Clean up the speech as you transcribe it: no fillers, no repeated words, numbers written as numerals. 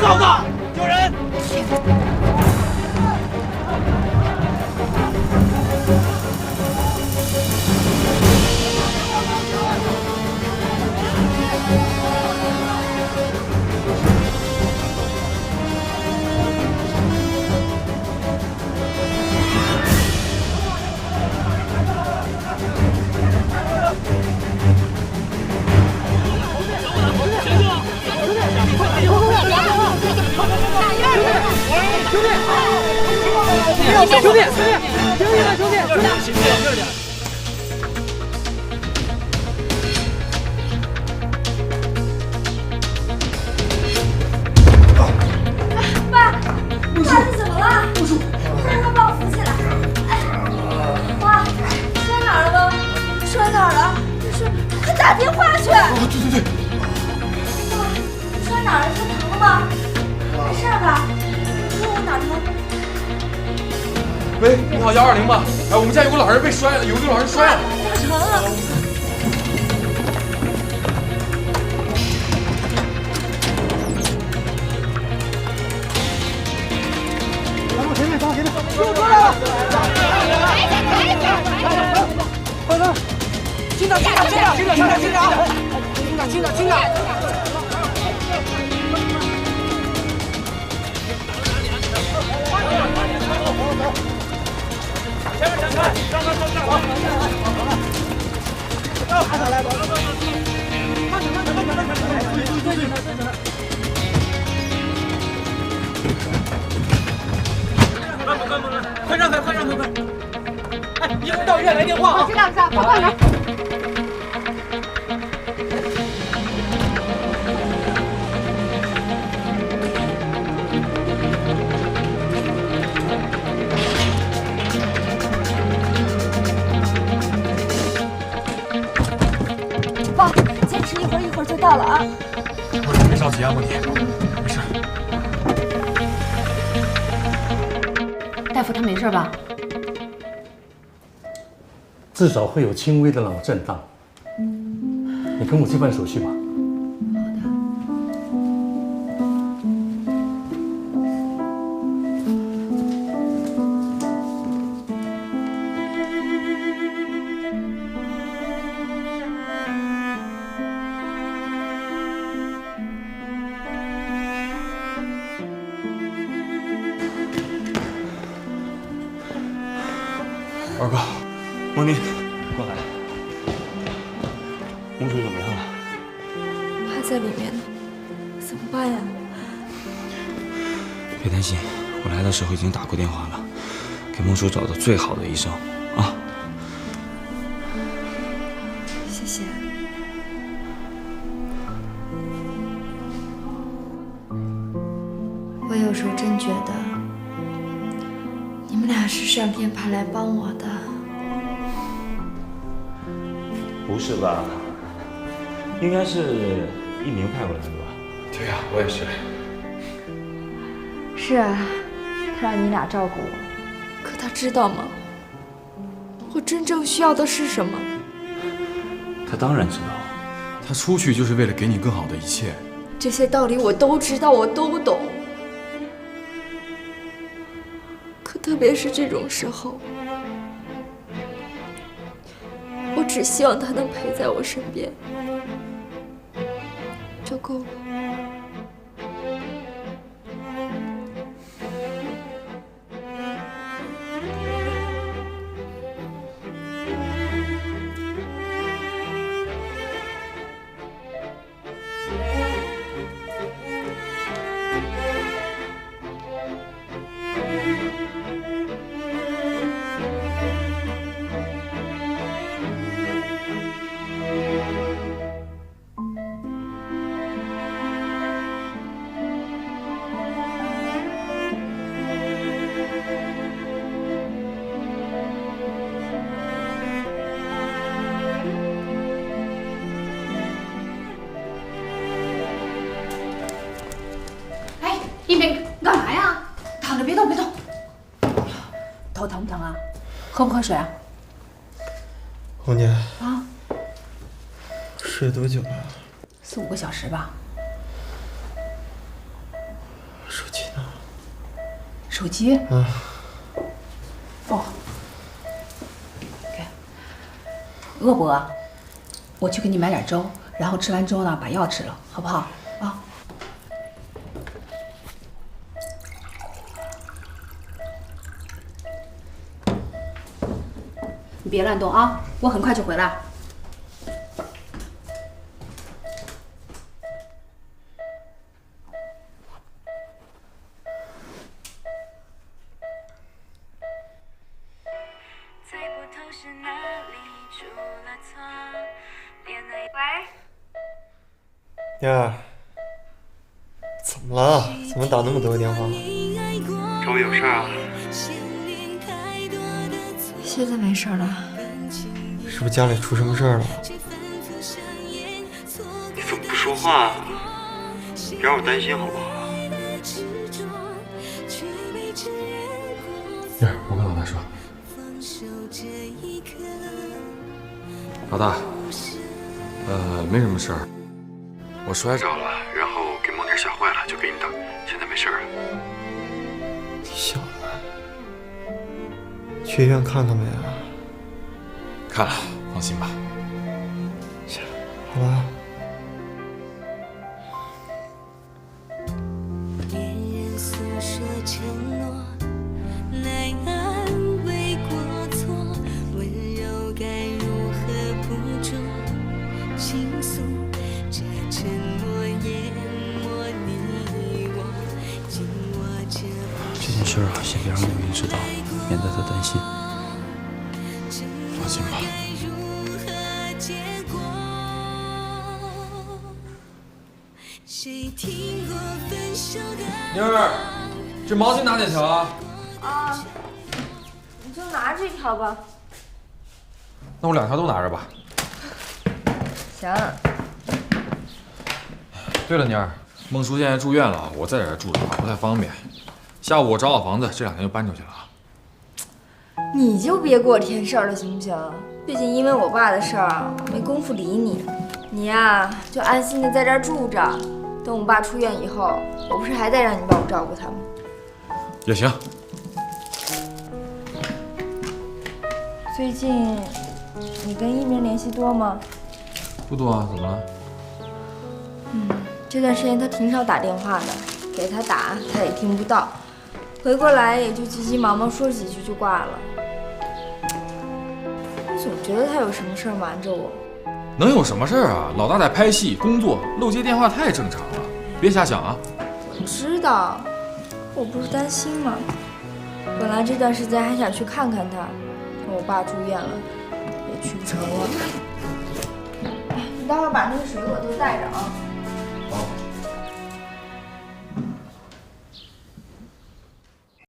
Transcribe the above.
走的？有人！兄弟，兄弟，爸，爸是怎么了？快快把我扶起来！妈，摔哪儿了吗？摔哪儿了？快打电话去！对。爸，摔哪儿了？是疼了吗？没事吧？你说我哪疼？喂，你好，120吧？哎，我们家有个老人被摔了，有个老人摔了。哪疼了？前面，又过来了！快点！轻点！前面闪开，让他上好。快点来！快让开！哎，一会儿到医院来电话啊！知道，快来！爸，坚持一会儿就到了啊！别着急啊，莫妮，没事。大夫，他没事吧？至少会有轻微的脑震荡。你跟我去办手续吧。二哥，莫妮，过来。洪水怎么样了？还在里面呢，怎么办呀？别担心，我来的时候已经打过电话了，给孟叔找到最好的医生啊。谢谢。我有时候真觉得，你们俩是上天派来帮我的。不是吧？应该是一鸣派过来的吧？对呀，我也是。是啊，他让你俩照顾我，可他知道吗？我真正需要的是什么？他当然知道。他出去就是为了给你更好的一切。这些道理我都知道，我都懂。可特别是这种时候，我只希望他能陪在我身边，就够了。一鸣，干嘛呀？躺着别动，别动。头疼不疼啊？喝不喝水啊？红姐啊，睡多久了？ 4、5个小时吧。手机。嗯。哦。给。饿不饿？我去给你买点粥，然后吃完粥呢，把药吃了，好不好？啊。你别乱动啊，我很快就回来。 燕儿，怎么了？怎么打那么多个电话？找我有事啊？现在没事了。是不是家里出什么事儿了？你怎么不说话啊？别让我担心好不好？燕儿，我跟老大说。老大，没什么事儿。 我摔着了，然后给梦妮吓坏了，就给你打，现在没事了。你小子，去医院看看没啊？看了，放心吧。行，好吧。这件事啊，先别让刘云知道，免得他担心。放心吧。妮儿，这毛巾拿哪条啊？啊，你就拿这条吧。那我2条都拿着吧。行。对了，妮儿，孟叔现在住院了，我在这儿住着不太方便。下午我找好房子，这2天就搬出去了啊。你就别给我添事儿了，行不行？最近因为我爸的事儿，没工夫理你。你呀，就安心的在这儿住着，等我爸出院以后，我不是还得让你帮我照顾他吗？也行。最近你跟一鸣联系多吗？不多啊，怎么了？这段时间他挺少打电话的，给他打他也听不到，回过来也就急急忙忙说几句就挂了。我总觉得他有什么事儿瞒着我。能有什么事儿啊？老大在拍戏、工作，漏接电话太正常了，别瞎想啊。我知道，我不是担心吗？本来这段时间还想去看看他，可我爸住院了，也去不成了。哎，你待会儿把那个水果都带着啊。好。